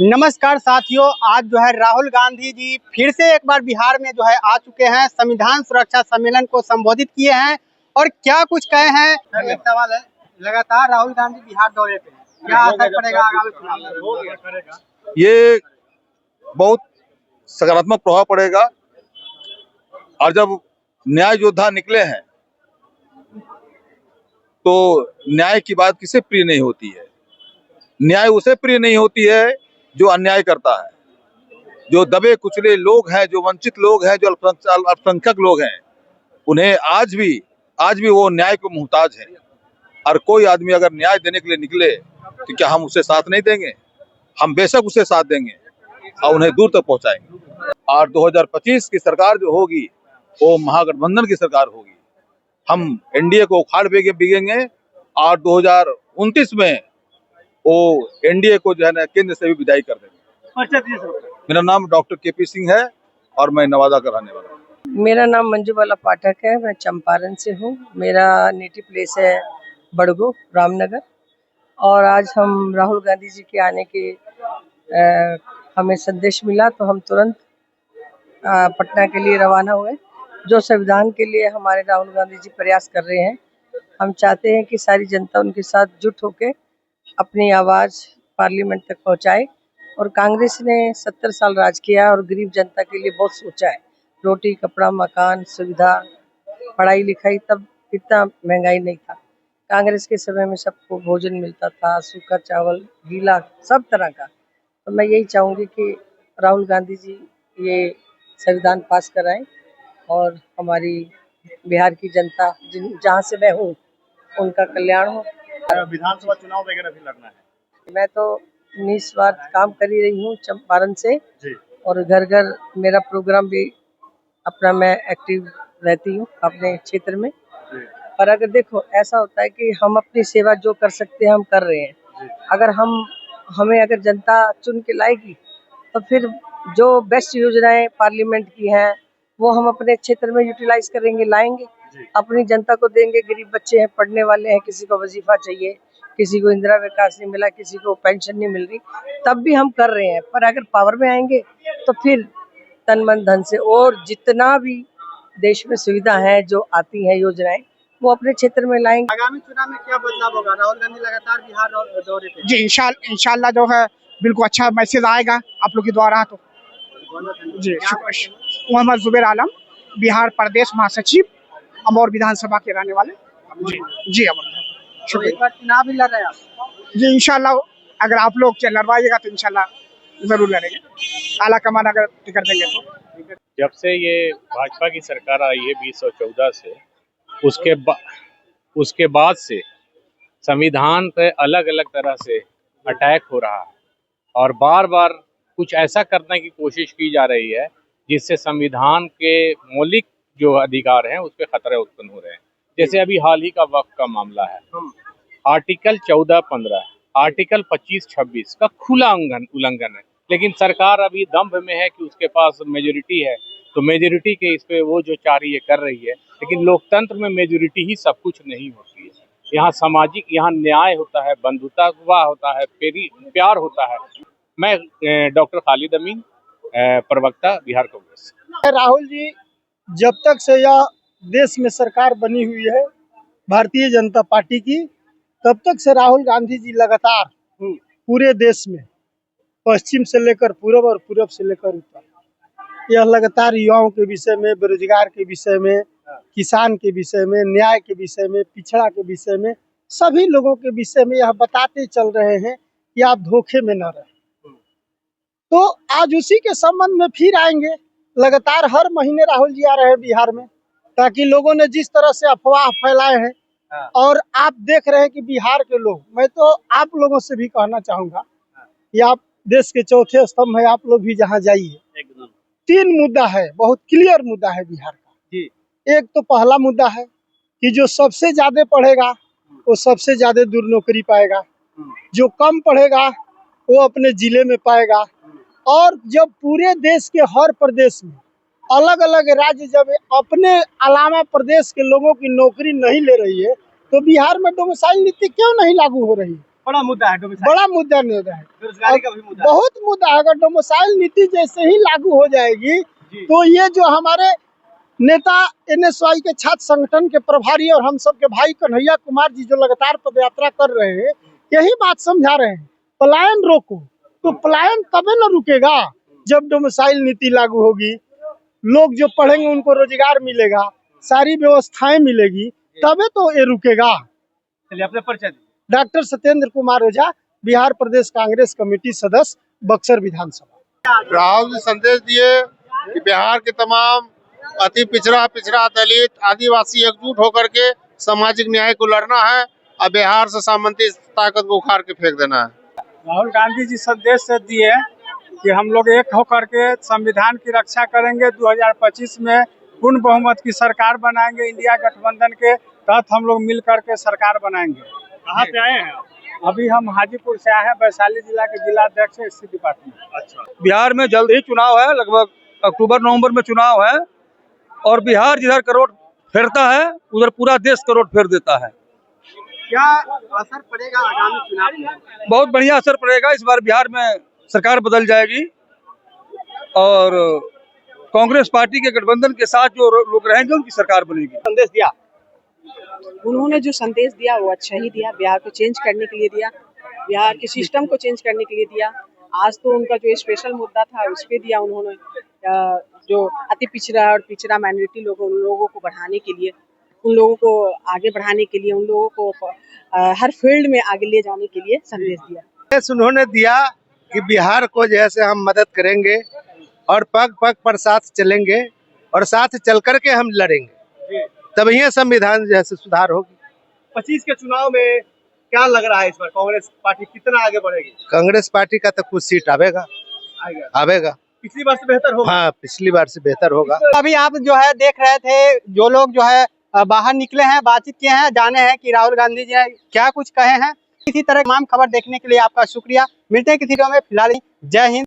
नमस्कार साथियों, आज जो है राहुल गांधी जी फिर से एक बार बिहार में जो है आ चुके हैं। संविधान सुरक्षा सम्मेलन को संबोधित किए हैं और क्या कुछ कहे हैं। एक सवाल है, लगातार राहुल गांधी बिहार दौरे पे हैं, क्या असर पड़ेगा आगामी चुनाव में? ये बहुत सकारात्मक प्रभाव पड़ेगा। और जब न्याय योद्धा निकले हैं तो न्याय की बात किसे प्रिय नहीं होती है। न्याय उसे प्रिय नहीं होती है जो अन्याय करता है, जो दबे कुचले लोग हैं, जो वंचित लोग हैं, जो अल्पसंख्यक लोग हैं, उन्हें आज भी वो न्याय को मुहताज है। और कोई आदमी अगर न्याय देने के लिए निकले तो क्या हम उसे साथ नहीं देंगे? हम बेशक उसे साथ देंगे और उन्हें दूर तक पहुंचाएंगे। और 2025 की सरकार जो होगी वो महागठबंधन की सरकार होगी। हम एनडीए को उखाड़ बिगेंगे और 2029 में वो एनडीए को जो है ना केंद्र से भी विदाई कर देंगे। मेरा नाम डॉक्टर केपी सिंह है और मैं नवादा का रहने वाला हूँ। मेरा नाम मंजूबाला पाठक है, मैं चंपारण से हूँ। मेरा नेटिव प्लेस है बड़गो रामनगर। और आज हम राहुल गांधी जी के आने के हमें संदेश मिला तो हम तुरंत पटना के लिए रवाना हुए। जो संविधान के लिए हमारे राहुल गांधी जी प्रयास कर रहे हैं, हम चाहते हैं कि सारी जनता उनके साथ जुट होकर अपनी आवाज़ पार्लियामेंट तक पहुंचाए। और कांग्रेस ने 70 साल राज किया और गरीब जनता के लिए बहुत सोचा है। रोटी कपड़ा मकान सुविधा पढ़ाई लिखाई, तब इतना महंगाई नहीं था। कांग्रेस के समय में सबको भोजन मिलता था, सूखा चावल गीला सब तरह का। तो मैं यही चाहूँगी कि राहुल गांधी जी ये संविधान पास कराएं और हमारी बिहार की जनता जहाँ से मैं हूँ उनका कल्याण हो। विधानसभा चुनाव वगैरह भी लड़ना है। मैं तो निस्वार्थ काम कर ही रही हूँ चंपारण से जी। और घर घर मेरा प्रोग्राम भी अपना मैं एक्टिव रहती हूँ अपने क्षेत्र में। पर अगर देखो ऐसा होता है कि हम अपनी सेवा जो कर सकते हैं हम कर रहे हैं। अगर हमें अगर जनता चुन के लाएगी तो फिर जो बेस्ट योजनाएं पार्लियामेंट की हैं वो हम अपने क्षेत्र में यूटिलाइज करेंगे, लाएंगे, अपनी जनता को देंगे। गरीब बच्चे हैं, पढ़ने वाले हैं, किसी को वजीफा चाहिए, किसी को इंदिरा विकास नहीं मिला, किसी को पेंशन नहीं मिल रही, तब भी हम कर रहे हैं। पर अगर पावर में आएंगे तो फिर तन मन धन से और जितना भी देश में सुविधा है जो आती है योजनाएं वो अपने क्षेत्र में लाएंगे। आगामी चुनाव में क्या बदलाव होगा? राहुल गांधी लगातार बिहार दौरे पे। जी इंशाल्लाह जो है बिल्कुल अच्छा मैसेज आएगा आप लोग के द्वारा। तो जी मोहम्मद जुबैर आलम, बिहार प्रदेश महासचिव, अमौर विधानसभा के रहने वाले। जी अमर तो एक बार चुनाव भी लड़ रहे हैं आप? जी इंशाल्लाह अगर आप लोग लड़वाइएगा तो इंशाल्लाह जरूर लड़ेंगे। आला कमान अगर टिकट देंगे तो। जब से ये भाजपा की सरकार आई है 2014 से, उसके बाद से संविधान पे अलग अलग तरह से अटैक हो रहा है और बार बार कुछ ऐसा करने की कोशिश की जा रही है जिससे संविधान के मौलिक जो अधिकार हैं उस पर खतरे उत्पन्न हो रहे हैं। जैसे अभी हाल ही का वक्फ का मामला है, आर्टिकल 14-15, आर्टिकल 25-26 का खुला उल्लंघन है। लेकिन सरकार अभी दंभ में है कि उसके पास मेजोरिटी है, तो मेजोरिटी के इस पे वो जो चाह रही है कर रही है। लेकिन लोकतंत्र में मेजोरिटी ही सब कुछ नहीं होती है। यहाँ सामाजिक, यहाँ न्याय होता है, बंधुता होता है, प्यार होता है। मैं डॉक्टर खालिद अमीन, प्रवक्ता बिहार कांग्रेस। राहुल जी, जब तक से यह देश में सरकार बनी हुई है भारतीय जनता पार्टी की, तब तक से राहुल गांधी जी लगातार पूरे देश में पश्चिम से लेकर पूर्व और पूर्व से लेकर उत्तर यह लगातार युवाओं के विषय में, बेरोजगार के विषय में, किसान के विषय में, न्याय के विषय में, पिछड़ा के विषय में, सभी लोगों के विषय में यह बताते चल रहे हैं कि आप धोखे में न रहें। तो आज उसी के संबंध में फिर आएंगे। लगातार हर महीने राहुल जी आ रहे हैं बिहार में, ताकि लोगों ने जिस तरह से अफवाह फैलाए हैं और आप देख रहे हैं कि बिहार के लोग, मैं तो आप लोगों से भी कहना चाहूंगा कि आप देश के चौथे स्तंभ है, आप लोग भी जहाँ जाइए। 3 मुद्दा है, बहुत क्लियर मुद्दा है बिहार का। एक तो पहला मुद्दा है कि जो सबसे ज्यादा पढ़ेगा वो सबसे ज्यादा दूर नौकरी पाएगा, जो कम पढ़ेगा वो अपने जिले में पाएगा। और जब पूरे देश के हर प्रदेश में अलग अलग राज्य जब अपने अलावा प्रदेश के लोगों की नौकरी नहीं ले रही है तो बिहार में डोमिसाइल नीति क्यों नहीं लागू हो रही है? बड़ा मुद्दा है डोमिसाइल, बड़ा मुद्दा नहीं है। बेरोजगारी का भी मुद्दा बहुत मुद्दा है। अगर डोमिसाइल नीति जैसे ही लागू हो जाएगी तो ये जो हमारे नेता NSY के छात्र संगठन के प्रभारी और हम सब के भाई कन्हैया कुमार जी जो लगातार पदयात्रा कर रहे हैं, यही बात समझा रहे हैं, पलायन रोको। तो पलायन तबे न रुकेगा जब डोमिसाइल नीति लागू होगी, लोग जो पढ़ेंगे उनको रोजगार मिलेगा, सारी व्यवस्थाएं मिलेगी, तबे तो ये रुकेगा। चलिए अपने परिचय। डॉक्टर सत्येंद्र कुमार ओझा, बिहार प्रदेश कांग्रेस कमेटी सदस्य, बक्सर विधानसभा। राहुल जी संदेश दिए कि बिहार के तमाम अति पिछड़ा दलित आदिवासी एकजुट होकर के सामाजिक न्याय को लड़ना है और बिहार से सामंती ताकत को उखाड़ के फेंक देना है। राहुल गांधी जी संदेश से दिए कि हम लोग एक होकर के संविधान की रक्षा करेंगे, 2025 में पूर्ण बहुमत की सरकार बनाएंगे, इंडिया गठबंधन के तहत हम लोग मिल करके सरकार बनाएंगे। कहाँ से आए हैं आप? अभी हम हाजीपुर से आए हैं, वैशाली जिला के जिला अध्यक्ष है इसी डिपार्टमेंट। अच्छा, बिहार में जल्द ही चुनाव है, लगभग अक्टूबर नवंबर में चुनाव है और बिहार जिधर करोड़ फेरता है उधर पूरा देश करोड़ फेर देता है। क्या असर पड़ेगा आगामी चुनाव में? बहुत बढ़िया असर पड़ेगा। इस बार बिहार में सरकार बदल जाएगी और कांग्रेस पार्टी के गठबंधन के साथ जो लोग रहेंगे उनकी सरकार बनेगी। संदेश दिया उन्होंने जो संदेश दिया वो अच्छा ही दिया, बिहार को चेंज करने के लिए दिया, बिहार के सिस्टम को चेंज करने के लिए दिया। आज तो उनका जो स्पेशल मुद्दा था उस पे दिया उन्होंने, जो अति पिछड़ा और पिछड़ा माइनॉरिटी लोग उन लोगों को बढ़ाने के लिए, उन लोगों को आगे बढ़ाने के लिए, उन लोगों को हर फील्ड में आगे ले जाने के लिए संदेश दिया। उन्होंने दिया कि बिहार को जैसे हम मदद करेंगे और पग पग पर साथ चलेंगे और साथ चल करके हम लड़ेंगे, तभी संविधान जैसे सुधार होगी। 25 के चुनाव में क्या लग रहा है इस बार कांग्रेस पार्टी कितना आगे बढ़ेगी? कांग्रेस पार्टी का तो कुछ सीट आवेगा। पिछली बार से बेहतर होगा। हाँ, पिछली बार से बेहतर होगा। अभी आप जो है देख रहे थे, जो लोग जो है बाहर निकले हैं, बातचीत किए हैं, जाने हैं कि राहुल गांधी जी ने क्या कुछ कहे हैं। इसी तरह तमाम खबर देखने के लिए आपका शुक्रिया। मिलते हैं किसी वीडियो में, फिलहाल जय हिंद।